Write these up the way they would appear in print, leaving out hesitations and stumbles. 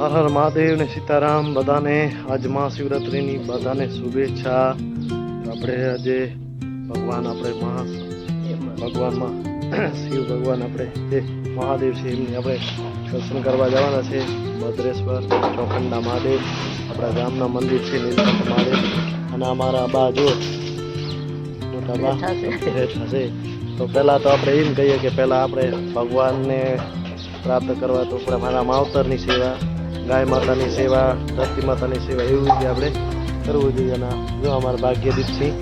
હર હર મહાદેવ ને સીતારામ બધાને આજ મહાશિવરાત્રિની બધાને શુભેચ્છા. આપણે આજે ભગવાન ભગવાનમાં શિવ ભગવાન આપણે જે મહાદેવ છે એમની આપણે દર્શન કરવા જવાના છે. ભદ્રેશ્વર ચોખંડા મહાદેવ આપણા ગામના મંદિર છે નીલકંઠ મહાદેવ. અને અમારા બા જો મોટા બા બેઠા છે. તો પહેલાં તો આપણે એમ કહીએ કે પહેલાં આપણે ભગવાનને પ્રાપ્ત કરવા તો આપણે મારા માવતરની સેવા, ગાય માતાની સેવા, ધરતી માતાની સેવા એવું રીતે આપણે કરવું જોઈએ. અને જો અમારા ભાગ્યદીપસિંહ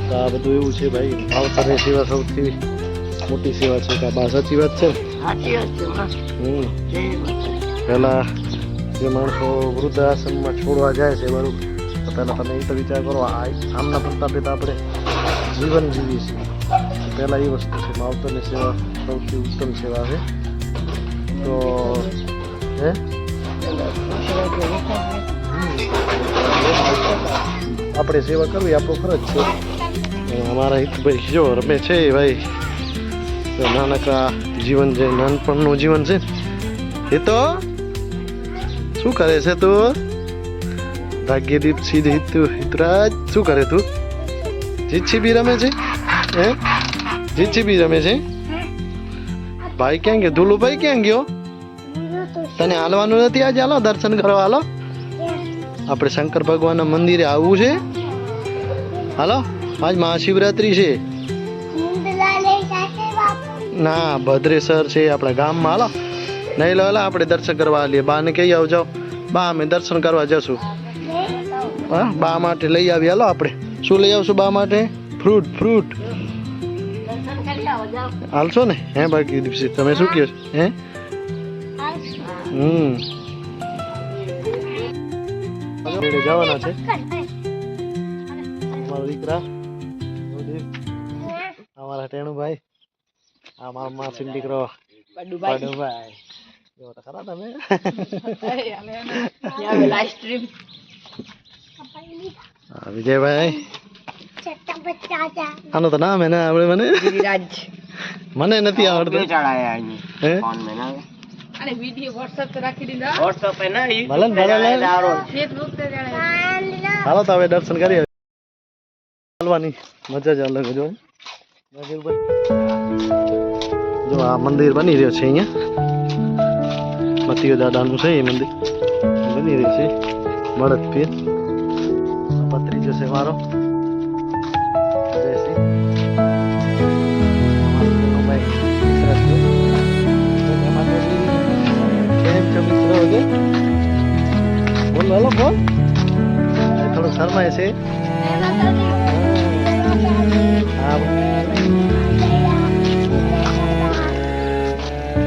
તો આ બધું એવું છે ભાઈ, માવતરની સેવા સૌથી મોટી સેવા છે. કે બા સાચી વાત છે ને? પહેલાં જે માણસો વૃદ્ધાશ્રમમાં છોડવા જાય છે બરાબર, તો પહેલાં તમે એ તો વિચાર કરો આમના પ્રતાપે તો આપણે જીવન જીવીએ છીએ. પહેલાં એ વસ્તુ છે, માવતરની સેવા સૌથી ઉત્તમ સેવા છે. તો હે આપણે સેવા કરવી આપણો ફરજ છે. અમારા હિતભાઈ જો રમે છે ભાઈ, તો નાનકડા જીવન છે, નાનપણનું જીવન છે. એ તો શું કરે છે તું? ભાગ્યદીપ હિતરાજ શું કરે તું? જીતછી બી રમે છે? હે જીતછી બી રમે છે? ભાઈ ક્યાં ગયો? ધુલુભાઈ ક્યાં ગયો? તને હાલવાનું નથી આજે? હાલો દર્શન કરવા હાલો. આપણે શંકર ભગવાનના મંદિરે આવવું છે. હાલો આજ મહાશિવરાત્રી છે. ના ભદ્રેશ્વર છે આપણા ગામમાં. હાલો નહીં લો, હાલો આપણે દર્શન કરવા આવીએ. બાને કહી આવજો, બા અમે દર્શન કરવા જશું. હા બા માટે લઈ આવીએ. હાલો આપણે શું લઈ આવશું બા માટે? ફ્રૂટ હાલશો ને? હે બાકી દિવસે તમે શું કહો? હે જવાના છે અમારા દીકરા, અમારા ટેણુભાઈ, આ મારા માસીનો દીકરો પાડુભાઈ. એવો તો ખરા તમે. વિજયભાઈ, આનું તો નામ હે ને આપણે મને મને નથી આવડતું. અરે વિડિયો WhatsApp પર રાખી દીધા. WhatsApp પર ના હાલો તો હવે દર્શન કરીએ. ચાલવાની મજા જ અલગ જો. જો આ મંદિર બની રહ્યો છે અહીંયા, મતીયો દાદાનું છે એ મંદિર બની રહ્યું છે. મળદ પીર પત્રી જશે મારો બોલો. હેલો બોલ, થોડું શરમાય છે.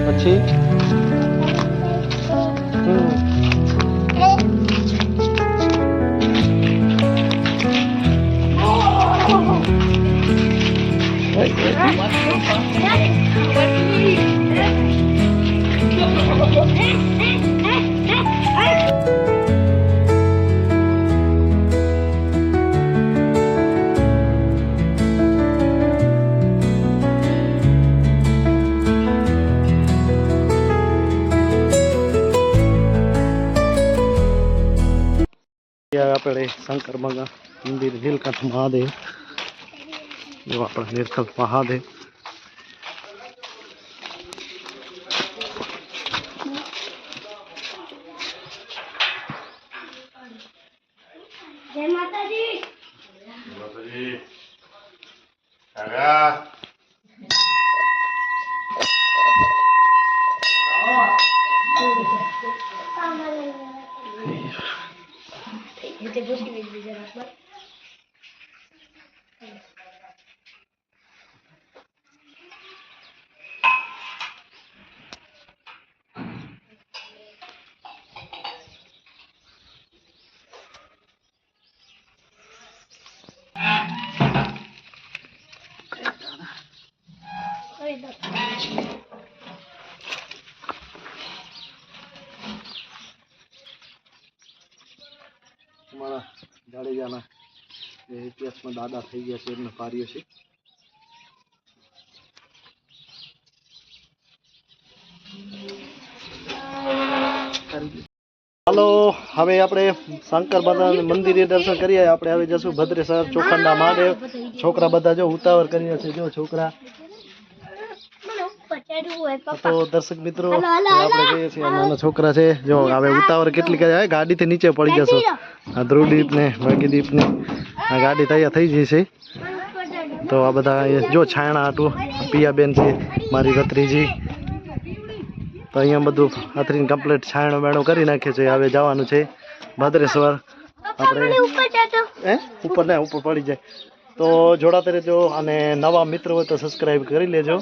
પછી આપણે શંકર ભગવાન મંદિર નીલકંઠ મહાદેવ. જો આપણે નીલકંઠ મહાદેવ. જય માતાજી. અમારા જાડેજાના જે ઇતિહાસમાં દાદા થઈ ગયા છે એમના કાર્ય છે. હાલો હવે આપણે શંકર ભગવાન મંદિરે દર્શન કરીએ. આપણે હવે જશું ભદ્રેશ્વર ચોખંડા મહાદેવ. છોકરા બધા જો ઉતાવળ કરીને છે, જો છોકરા. તો દર્શક મિત્રો આપણે જઈએ છીએ. નાના છોકરા છે જો હવે ઉતાવળ કેટલી કરે, ગાડીથી નીચે પડી જશો. આ ધ્રુવદીપ ને ભાગીદીપ ને આ ગાડી તૈયાર થઈ જઈ છે. તો આ બધા જો છાયણા હાટું પિયાબેન છે મારી ભત્રીજી. તો અહીંયા બધું હાથરીને કમ્પ્લીટ છાયણો બેણો કરી નાખે છે. હવે જવાનું છે ભદ્રેશ્વર. આપણે ઉપર ને ઉપર પડી જાય. તો જોડાતા રહેજો અને નવા મિત્રો હોય તો સબસ્ક્રાઈબ કરી લેજો.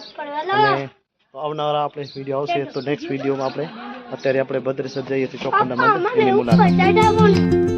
અને આવનારા આપણે વિડીયો આવશે તો નેક્સ્ટ વિડીયોમાં આપણે અત્યારે આપણે ભદ્રેશ્વર જઈએ છીએ ચોખંડા મંદિર એની મુલાકાત.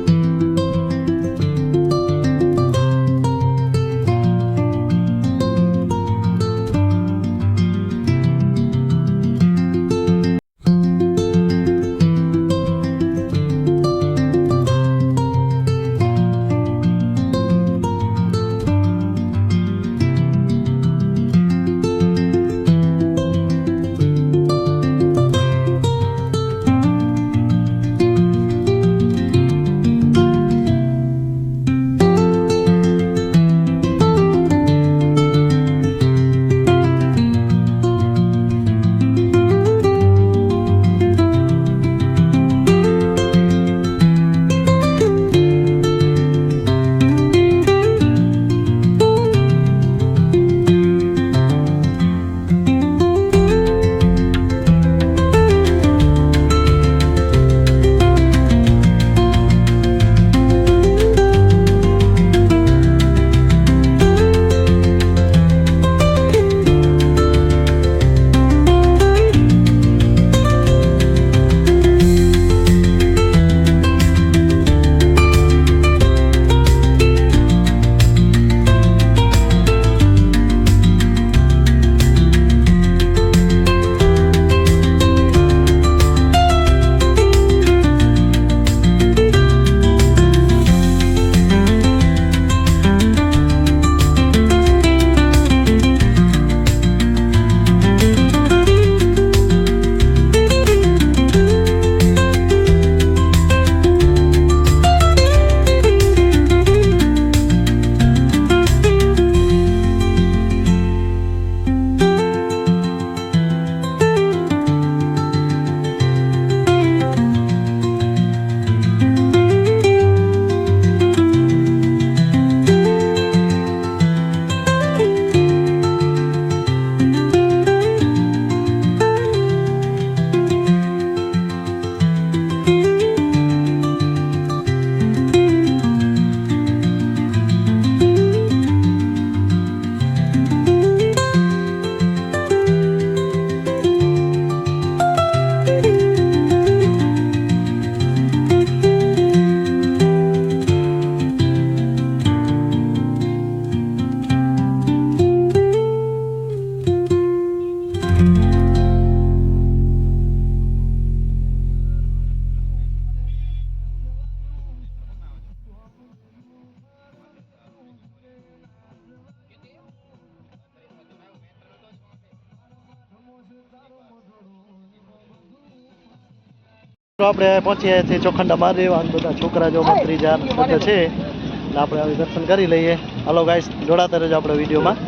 આપણે પહોંચ્યા છીએ ચોખંડા મહાદેવ. અને બધા છોકરા જો ત્રીજા બધા છે એટલે આપણે હવે દર્શન કરી લઈએ. હાલો ગાઈસ જોડાતા રહેજો આપણે વિડીયોમાં.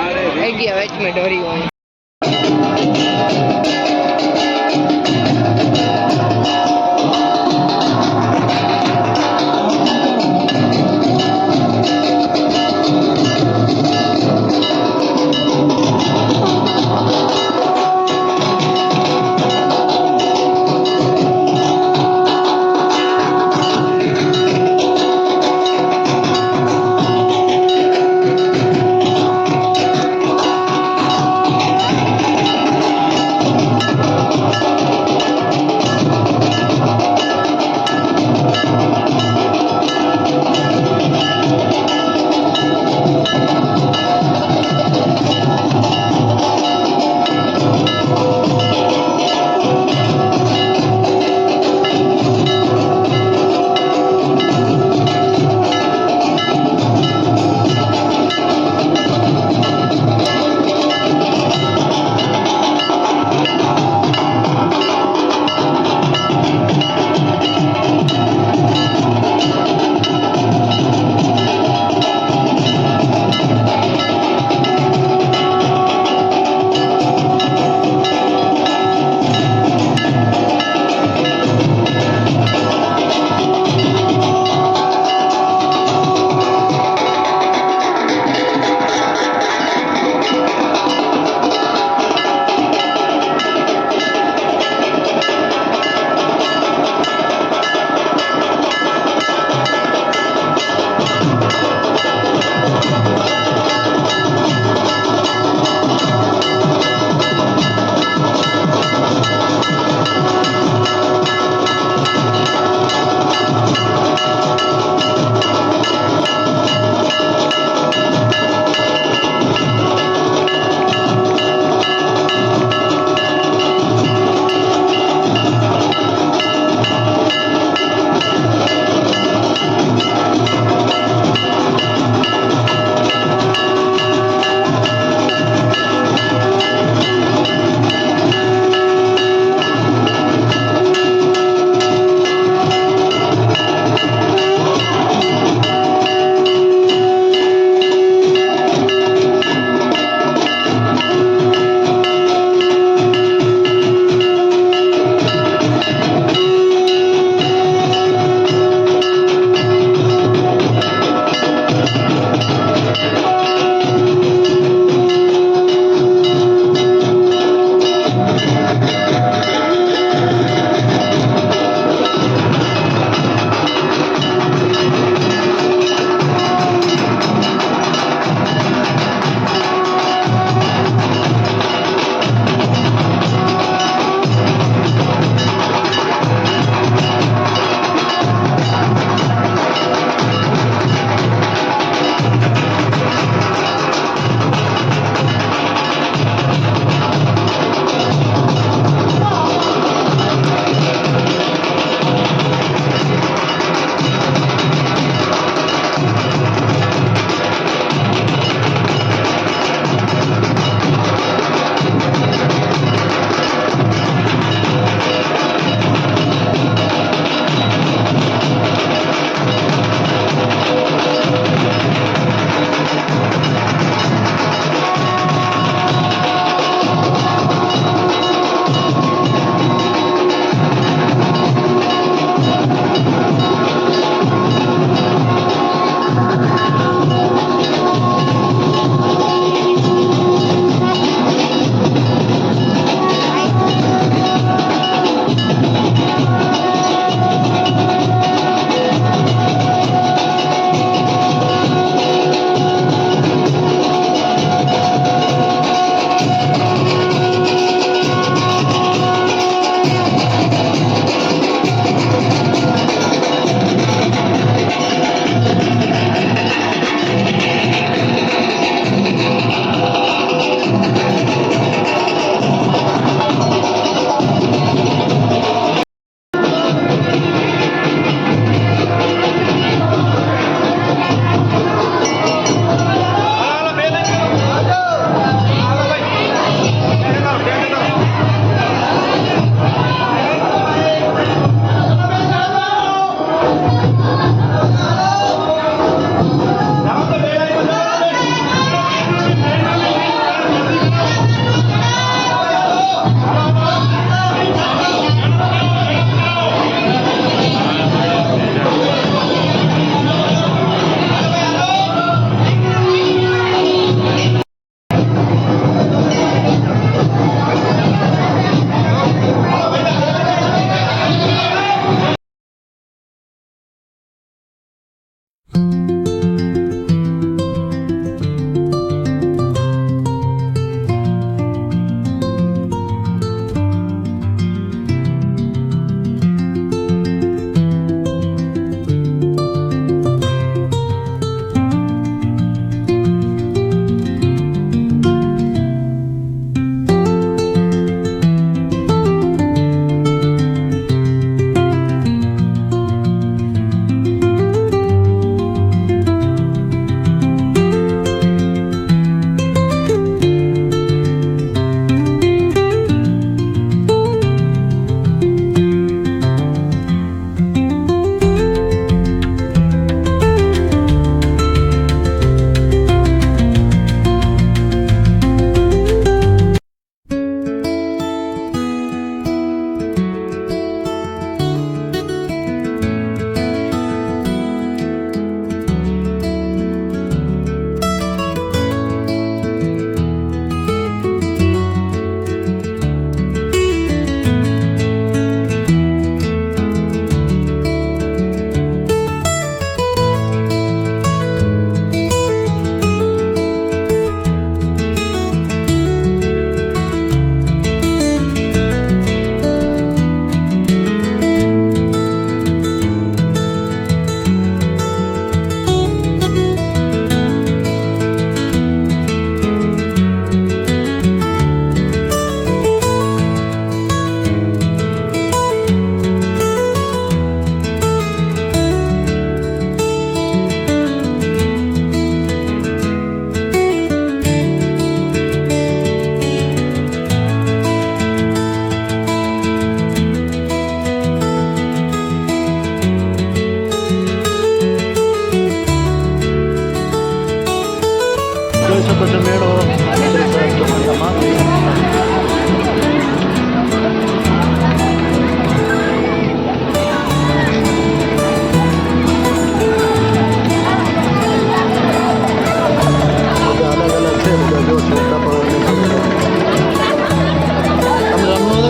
આઈડિયા વેચ મે ડોરી હોય.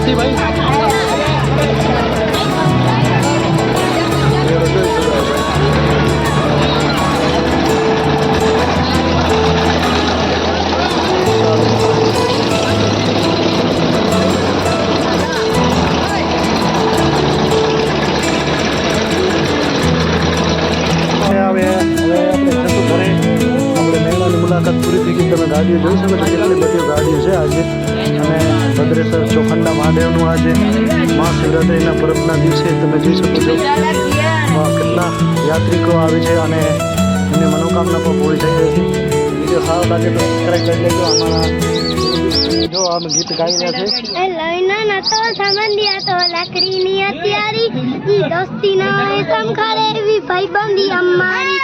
નથી ભાઈ મેળો જોઈ શકાય ભાઈ. હવે આપણે જશું ઘરે. આપણે મેળાની મુલાકાત પૂરી થઈ ગઈ. તમે ગાડીઓ જોઈ શકો છો કેટલી બધી ગાડીઓ છે આજે. અને ભદ્રેશ્વર ચોખંડા મહાદેવનું આજે મહાશિવરાત્રિના પર્વના દિવસે તમે જોઈ શકો છો કેટલા યાત્રિકો આવે છે અને એમની મનોકામના પણ પૂરી થઈ રહી છે. વિડીયો સારો લાગે તો સબસ્ક્રાઈબ કરી લેજો. અમારા જો આમ ગીત ગાઈ રહ્યા છે. લઈના નતો સમંદિયા તો લાકડીની હથિયારી ઈ દોસ્તી ના સમખારે એવી ભાઈબંધી અમારી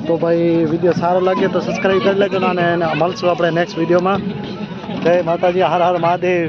તો ભાઈ વિડીયો સારો લાગે તો સબસ્ક્રાઈબ કરી લેજો અને મળશું આપણે નેક્સ્ટ વિડીયોમાં. જય માતાજી, હર હર મહાદેવ.